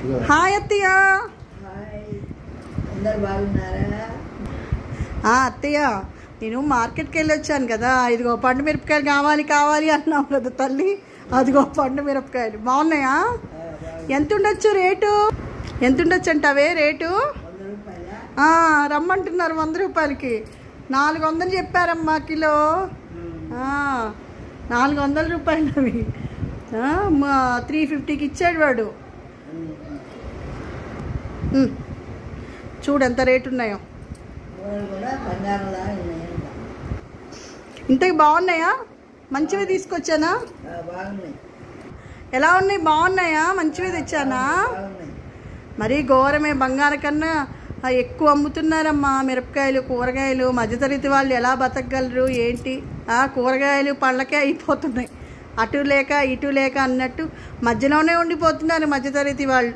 Hi అత్తయ్య. అందరు బాగున్నారా? అత్తయ్య, నేను మార్కెట్కి వెళ్ళి వచ్చాను కదా, ఇదిగో పండు మిరపకాయలు కావాలి అన్నావు కదా తల్లి. అదిగో పండు మిరపకాయలు బాగున్నాయా? ఎంత ఉండొచ్చు రేటు? ఎంత ఉండొచ్చు అంటావే రేటు? రమ్మంటున్నారు 100 రూపాయలకి. 400 చెప్పారమ్మా కిలో. 400 రూపాయలు అవి. 350కి ఇచ్చాడు వాడు. చూడు ఎంత రేటు ఉన్నాయో. ఇంతకి బాగున్నాయా? మంచివి తీసుకొచ్చానా? ఎలా ఉన్నాయి? బాగున్నాయా? మంచివి తెచ్చానా? మరి ఘోరమే, బంగారం కన్నా ఎక్కువ అమ్ముతున్నారమ్మా మిరపకాయలు, కూరగాయలు. మధ్యతరగతి వాళ్ళు ఎలా బతకగలరు ఏంటి? కూరగాయలు పళ్ళకే అయిపోతున్నాయి. అటు లేక ఇటు లేక అన్నట్టు మధ్యలోనే ఉండిపోతున్నారు మధ్యతరగతి వాళ్ళు.